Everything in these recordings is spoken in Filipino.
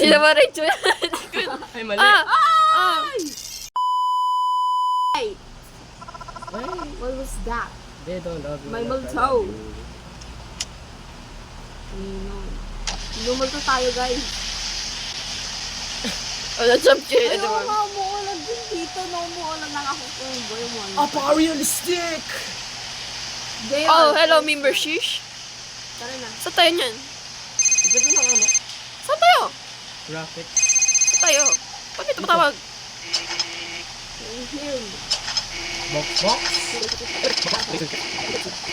Hindi naman Rachel. Ay, mali. Hey! What was that? They don't love you. May like I multo. love you. Lumulto tayo, guys. Oh, na-jump kayo. Ayaw nga, umuulan din dito. Umuulan lang ako kung boy mo. Apaka-realistic! Oh, hello, member Shish. Tara na. Saan tayo niyan? Ang ganda ng ano? Saan tayo? Graphics. Saan tayo? Bakit tumatawag? Here. Box box?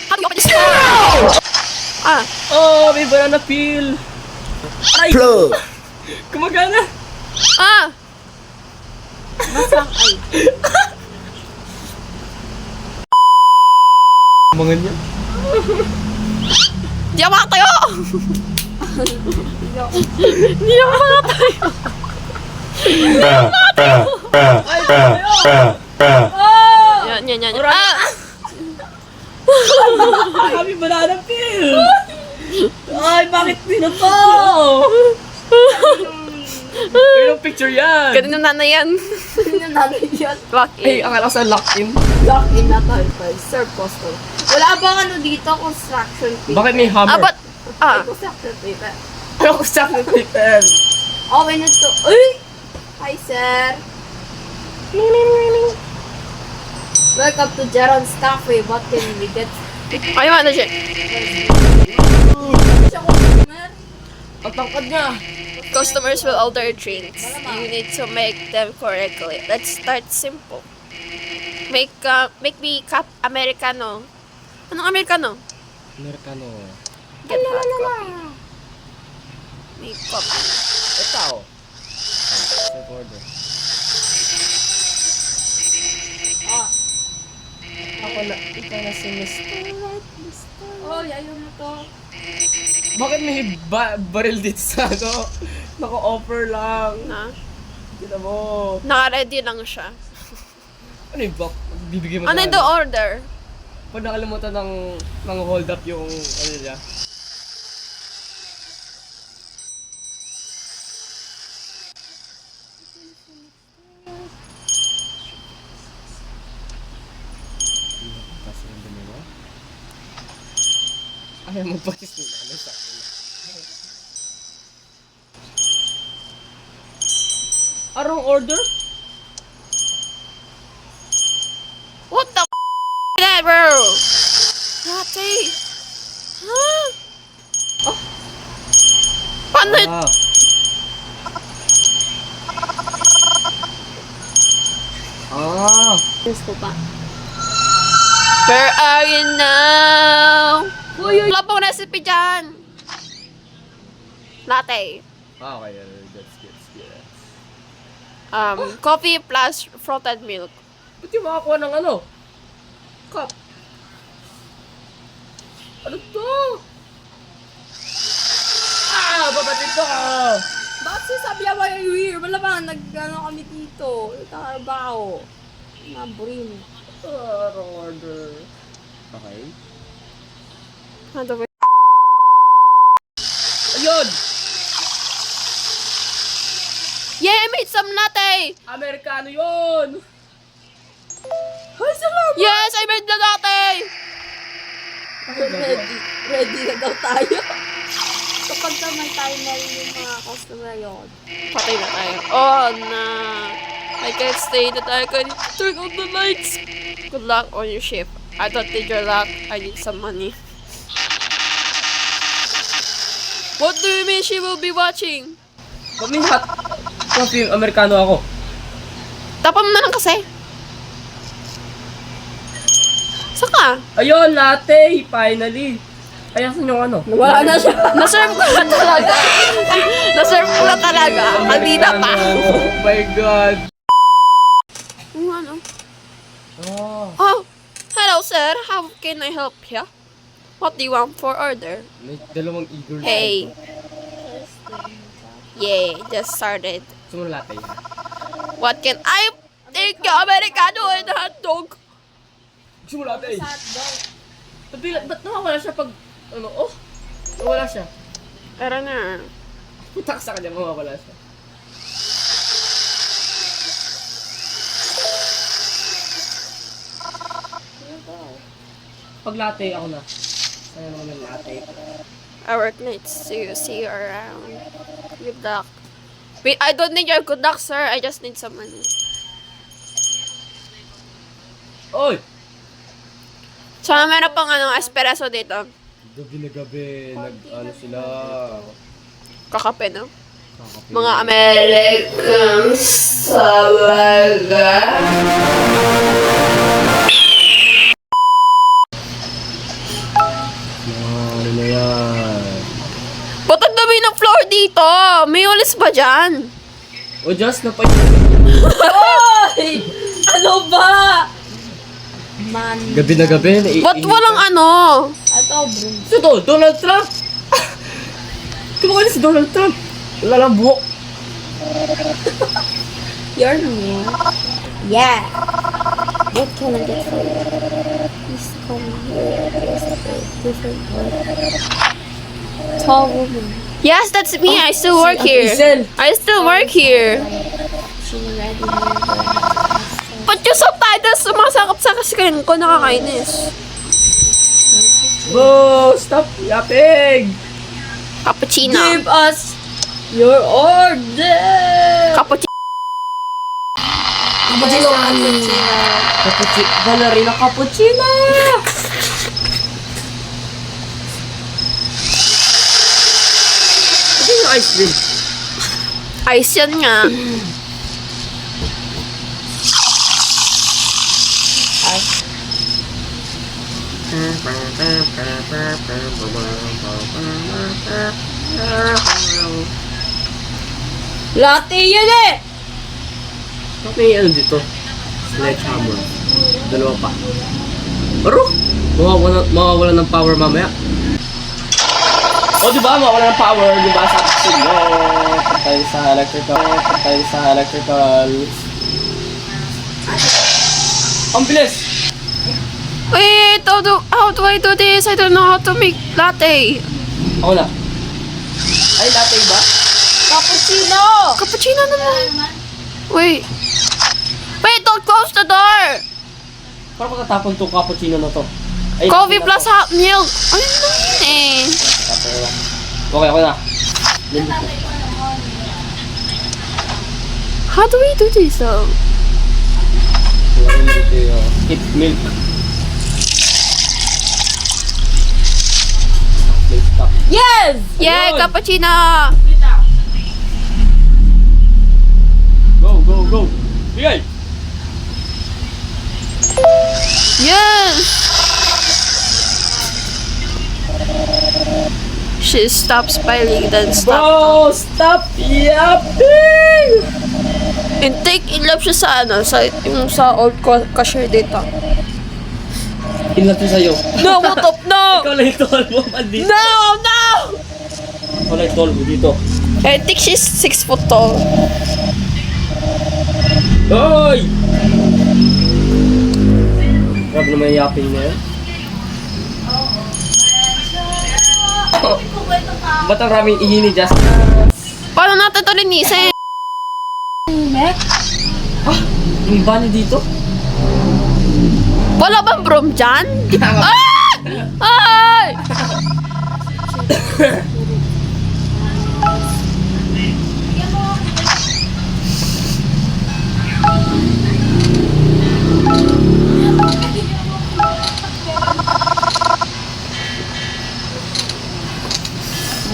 How do you open this? Ah, Oh, may banana peel! Ay! Kumagana! ah! Masang ay. Mga niya. Di ako makatayo! Di ako makatayo! Yan. Ah! Kami banana peel! Ay, bakit pinato? Pero picture yan! Ganun yung nanay yan. Sino natin yun? Lock Ay, in. akala ko sa lock-in. Lock in na tayo pa. Serve coastal. Wala bang ano dito? Construction paper? Bakit may hammer? Ah, but... Ah, Construction paper. Ano ko sa paper? Oh, we need to... Uy! Hi, sir. Welcome to Jeron's Cafe. What can we get? ayun na siya. Siya customer. Ang tangkad niya. Customers will order drinks. You need to make them correctly. Let's start simple. Make me cup Americano. Anong Americano? Americano. Get hot coffee. Make coffee. Ito. Set order. Ah. Ikaw na si Mr. Oh, yayo mo to. Bakit may baril dito sa ano? Naka-offer lang. Na? Kita mo. Naka-ready lang siya. Ano yung box? Bibigyan mo Ano sa yung order? Pag nakalimutan ng hold up yung ano niya. Kasi yung dalawa. Ayaw magpatis nila. Ano sa akin? Arong order? What the that, bro? Latte. Huh? Oh. Paano? Ah. Ah. Yes po pa. Where are you now? Wala pong recipe dyan. Latte. Ah, okay. That's good. Coffee plus frotted milk. Ba't yung makakuha ng ano? Cup. Ano to? Ah! Babatid to! Bakit sinasabi ako yung weird? Wala ba? Nag-ano kami dito. Trabaho. Nabrin. Wrong order. Okay. Ano ba? Ayun! Yeah, I made some latte! Amerikano yun! Ay, salamat! Yes, I made the latte! Ready na daw tayo. Kapag ka may timer yung mga customer yun. Patay na tayo. Oh, no. I can't stay that I can turn on the lights. Good luck on your shift. I don't need your luck. I need some money. What do you mean she will be watching? Kami hot coffee Amerikano ako. Tapon mo na lang kasi. Saka? Ayun, latte! Finally! Ayasan yung ano? Wala na siya. Naserve ko na talaga. Naserve ko na talaga. Kanina pa. Oh my God! Ano? Oh, Oh, hello sir. How can I help you? What do you want for order? may dalawang eager. Hey. Yeah, just started. Gusto mo latte? What can I take you Americano and hot dog? Gusto mo latte? Ba't nawawala siya pag, ano, oh? Nawala siya. Tara na. Putak sa kanya, mawawala siya. Pag latte, ako na. Sa'yo naman yung latte. I work nights to see you around. Good luck. Wait, I don't need your good luck, sir. I just need some money. Oy! So, meron pang espresso dito. Gabi na gabi, ano sila. Kakape, no? Kakape. Mga Americans talaga. Ano na yan? Ba't ang dami ng floor dito? May ulis ba dyan? O, just na pa Oy! Ano ba? Man. Gabi na gabi, Ba't walang Ito, bro. Ito to, Donald Trump! Kumakain si Donald Trump! Wala lang buhok. You're new. Yeah. What can I get for you? Please come here. There's a different one. Tall woman. Yes, that's me. I still work here. Isel. I still work here. She ready here. Ba't yung subtitles sumasakap sa screen ko? Nakakainis. Bro, stop yapping! Cappuccino. Give us your order. Cappuccino. Cappuccino. Cappuccino. Ballerina cappuccino! Ito yung ice cream. Ice yan nga. Latte yan eh. May ano dito? Sledgehammer. Dalawa pa. Pero, mawawala ng power mamaya. O, di ba? Mawawala ng power. Di ba? Sabi ko sa'yo. Patay sa electrical. Patay sa electrical. Ang bilis! Wait, how do I do this? I don't know how to make latte. Ako na. Ay, latte ba? Cappuccino. Cappuccino naman. Wait. Wait, don't close the door. Parang matatapon tong cappuccino na to. Ay, Coffee latte na plus to. hot milk. Ano na yun eh? Latte na. Okay, ako na. How do we do this though? Skip milk. Yes. Yay, Ayun. cappuccino. Go, go, go! Bigay! Yes. She stops smiling, then stop. Bro, stop yapping! And take in love siya sa old cashier dito. Ingat yun sa'yo. No, what up? No! Ikaw lang yung tol mo, mandito. No, no! Ikaw lang yung tol mo dito. I think she's 6 foot tall. Hoy! Grabe naman yung yapping na yan. Oh, ba't ang raming ihi ni Justin? Paano natin ito linisin? Yung bani dito? Wala bang broom dyan? Ah! Ay!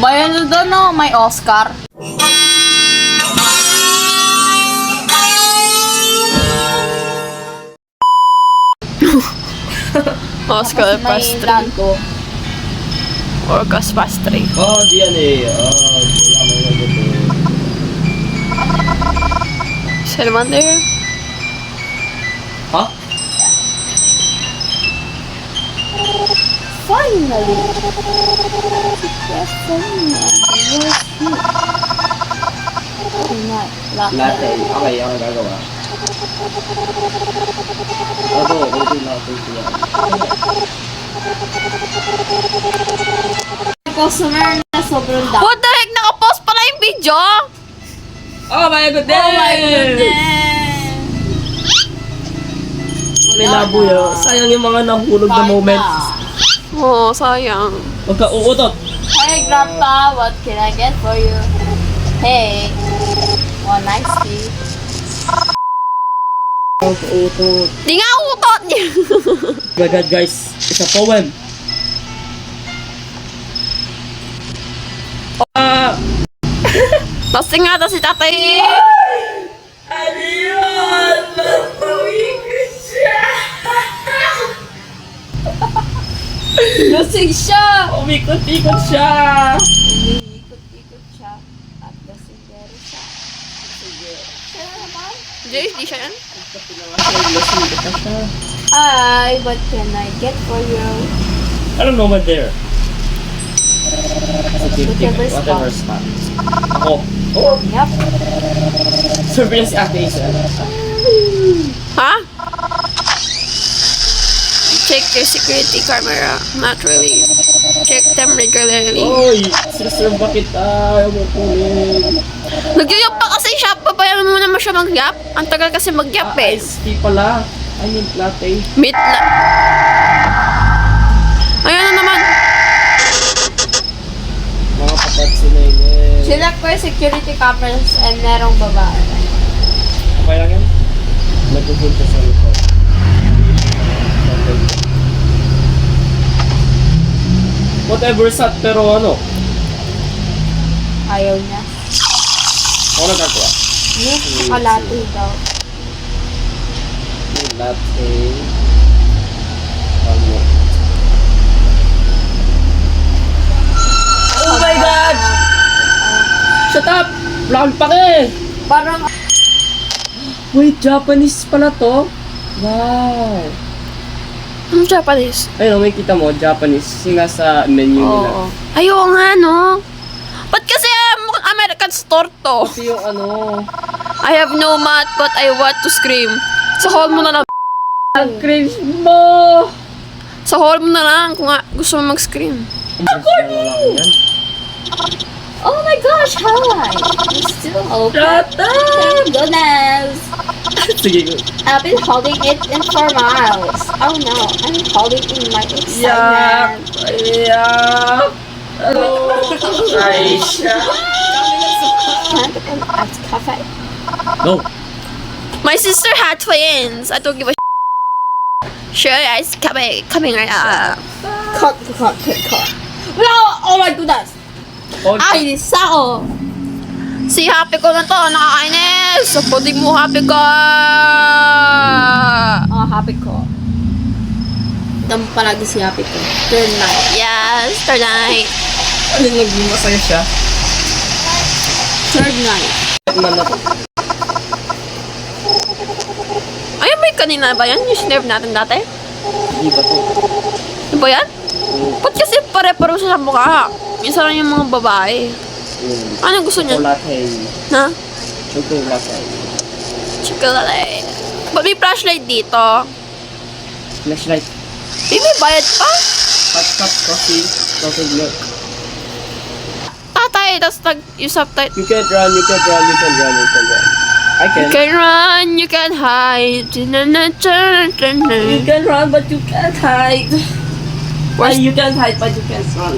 May ano doon no? May Oscar. Oscar May pastry. lanto. Orcas pastry. Oh, di yan eh. Oh, wala mo yung gusto. Salamander. Ha? Finally! Yes, finally. Latte. Okay, ako gagawa. Abo, okay na ako yan. Customer na sobrang dami. What the heck? Nakapost pala yung video? Oh my goodness! Oh my goodness! May labo yun. Sayang yung mga nahulog na Bye moments. na. Oh, sayang. Huwag ka uutot. Hey, Grandpa, what can I get for you? Hey, one nice tea. Huwag ka uutot. Di nga utot niya. Oh my God, guys. It's a poem. Lasing nga daw si tatay. Ano yun? Napawigil siya! Lasing siya! Umikot-ikot siya! Umiikot-ikot siya at lasing dero siya. Sige. Kaya naman? Jay, di siya yan? Hi, what can I get for you? I don't know what there. Whatever spot. Ako. Oh! Yep. Surveillance si Ate Isa. Ha? Check your security camera. Not really. Check them regularly. Oy! Sister, bakit ayaw mo kunin? Nagyayap pa kasi siya. Pabayaan mo naman siya mag-yap. Ang tagal kasi mag-yap eh. Ice tea pala. I mean latte. Meet na. Ayan na naman. Mga kapatid si Nene. Select ko yung security cameras and merong babae. Okay lang yan? Nagpupunta sa likod. Whatever sat, pero ano? Ayaw niya. Ako nagkagawa. Yung kalati daw. Yung latte. Ano? Oh my God! Shut up! Wala kang pake! Parang Wait, Japanese pala to? Wow! Anong Japanese? Ayun, may kita mo, Japanese. Kasi nga sa menu nila. Oo. Ayaw nga, no? Ba't kasi mukhang American store to? Kasi yung ano... I have no mouth but I want to scream. Sa hall mo na lang. Ang cringe mo! Sa hall mo na lang kung gusto mo mag-scream. oh my gosh, hi! It's still open. Shut up! Thank goodness! Sige, go. I've been holding it in for miles. Oh no, I'm holding in my Yak! excitement. Yak! Ano? Aisha! Can I get at cafe? No! My sister had twins. I don't give a Sure, guys. Coming right up. Cut. Wala! Oh my goodness! Oh, Ay, sao! Si Happy ko na to. Nakakainis. Sa puting mo, Happy ko. Oh, happy ko. Dami palagi si happy ko. Turn night. Yes, tonight. ano yung naging masaya siya? Third night. Man na to. Ayun ba yung kanina ba yan? Yung sinerve natin dati? Hindi ba to? Ano ba yan? Ba't kasi pare-paro siya sa mukha? Minsan lang yung mga babae. Ano gusto niya? Chocolate. Na? Chocolate. Chocolate. Ba't may flashlight dito? Flashlight. May bayad pa? Hot cup coffee. Coffee milk. Tatay, tapos yung subtitle. You can run, you can run, you can run, you can run. I can. You can run, you can hide. You can run, but you can't hide. Where's- You can hide, but you can't run.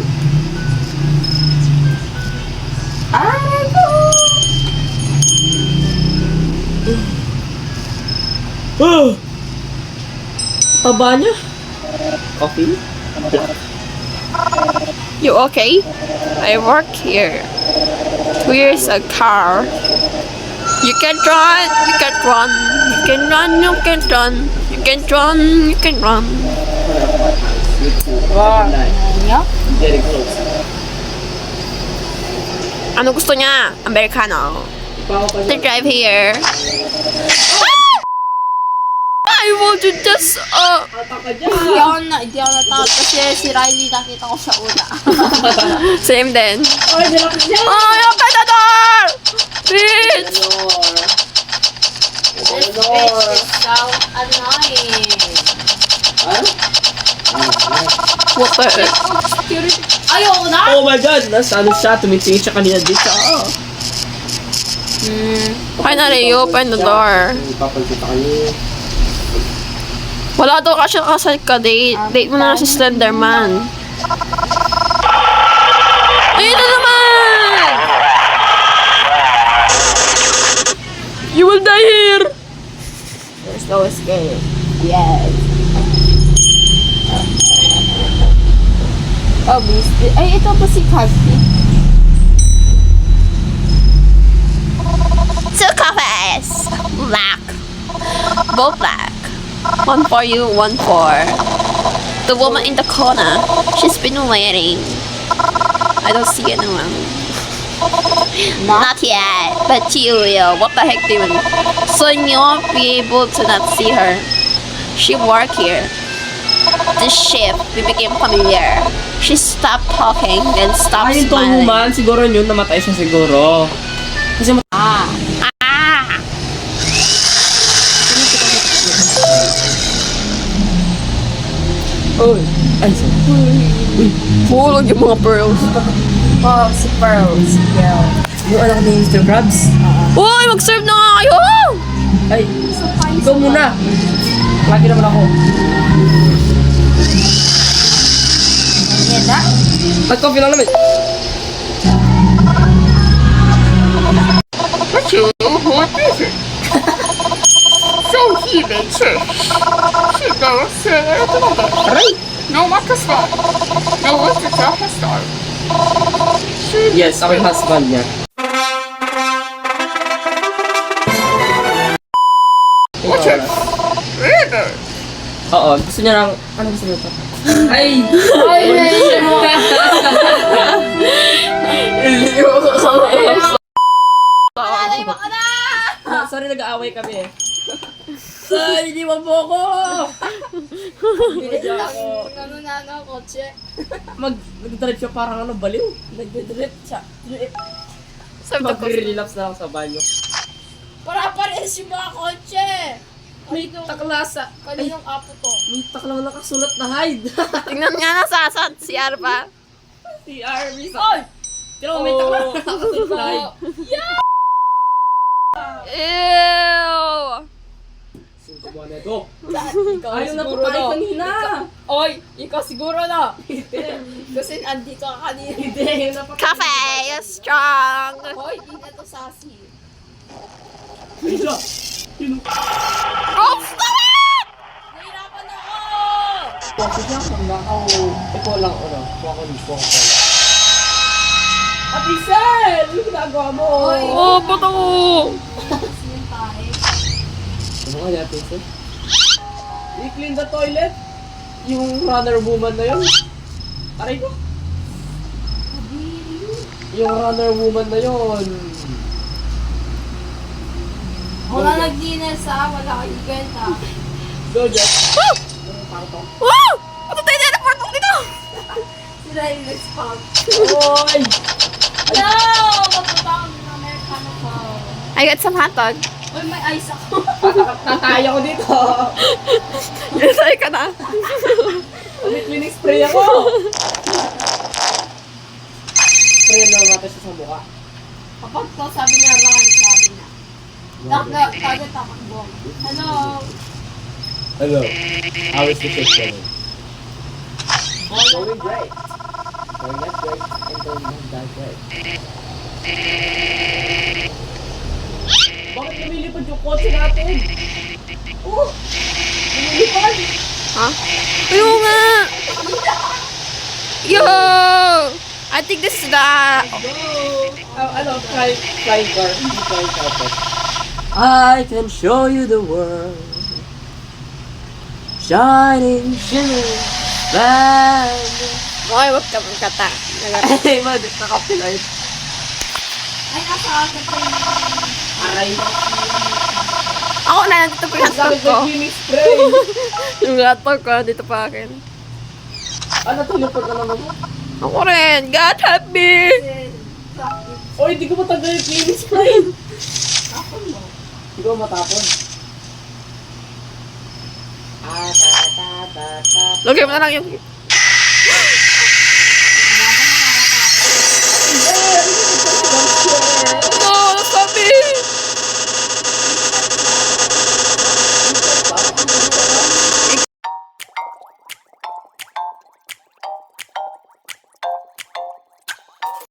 Oh! Taba niya. Coffee? You okay? I work here. Where's a car? You can run, you can run. You can run, you can run. You can run, you can run. Wow. Yup. Getting close. Ano gusto niya? Americano. To drive here. I want to just, Hindi ako natakot kasi si Riley nakita ko sa una. same then. Oh, nilapit niya! Oh, open the door! Bitch! This bitch is so annoying. What the heck? Security. Ayoko na! Oh my God! Nasa ano siya? Tumitingin siya kanina dito. Finally, you open the door. Papagkita kanina. Wala daw kasi kasal ka date. Date mo na si Slenderman. Ayun na naman! You will die here! There's no escape. Yes. Oh, Misty. Ay, ito po si Cassie. Two coffees! Black. Both black. One for you, one for the woman in the corner. She's been waiting. I don't see anyone. Not yet, but you will. What the heck do you mean? So you won't be able to not see her. She work here. The shift, we became familiar. She stopped talking, then stopped Ay, yung smiling. woman, siguro yun, namatay siya siguro. Kasi Ah! Uy! Ay, sorry. Hulog yung mga pearls. Oh, si Pearl. Si Pearl. Yung anak ni Mr. Krabs. Uy, mag-serve na nga kayo! Ay, ikaw muna. Lagi naman ako. Yan na. Mag-coffee lang naman. What you? What is it? So he makes it. She goes to the Aray! No, what the fuck? No, what's the toughest star? Yes, ako yung husband niya. What's it? Really? Oo, gusto niya lang... Ano gusto niya ito? Ay! Sorry, nag-aaway kami eh. Sorry, di mo po ako! Hindi ako. Ano na nga, kotse? Nag-drip siya parang ano, baliw. Nagdidrip siya. Drip. Serve the coffee. Mag-relapse na lang sa banyo. Para pares yung mga kotse. May takla sa... Ay, Kaninong apo to? may taklang nakasulat na hide. Tingnan nga na sa si Arpa. Si Arby sa... Oy! Tira mo, may taklang nakasulat na hide. Ew! Sino ba na ito? Ikaw Ayaw na siguro kumain na. kanina. Oy! Ikaw siguro na. Kasi andito ka kanina. Hindi, yun na pa. Cafe is strong. Hoy, di na to sasi. Ay, siya. Oh, stop it! Nahirapan ako! Bakit siya? Ito lang, ano? Kuha ko dito. Ate Sel! Ano ginagawa mo? Oy! Oh, bato! Yung tahe. Ano kaya, Ate Sel? I-clean the toilet? Yung runner woman na yun? Aray ko? Yung runner woman na yun. Wala nag-dinner sa wala kang event ha. Go, Jeff. Wow! Ano tayo teleport mo dito? Sila yung nag-spam. Oy! No! Matutang ng Amerikano ko. I got some hotdog. Uy, may ice ako. Tataya ko dito. Yasay ka na. Clinic spray ako. Spray na natin siya sa mukha. Kapag to, sabi niya run, sabi niya. Target takbo. Hello? Hello. How is the ship going? Going great. Going not great and going not that great. Bakit lumilipad yung kotse natin? Oh! Lumilipad! Ha? Ayaw nga! Yo! I think this is the... Ano? Flying car. Hindi flying carpet. I can show you the world. Shining, shimmering, splendid. Okay, wag ka magkata. Ay, nakapilay. Ay, nasa akin pa yung Aray. Ako na, nandito pa yung hotdog Sabi ko. ko, clinic spray. Yung hotdog ko, nandito pa akin. Ano, tulipad na naman mo? Ako rin. God help me! O, hindi ko matagal yung clinic spray. Hindi ko matapon. Lagay mo na lang yung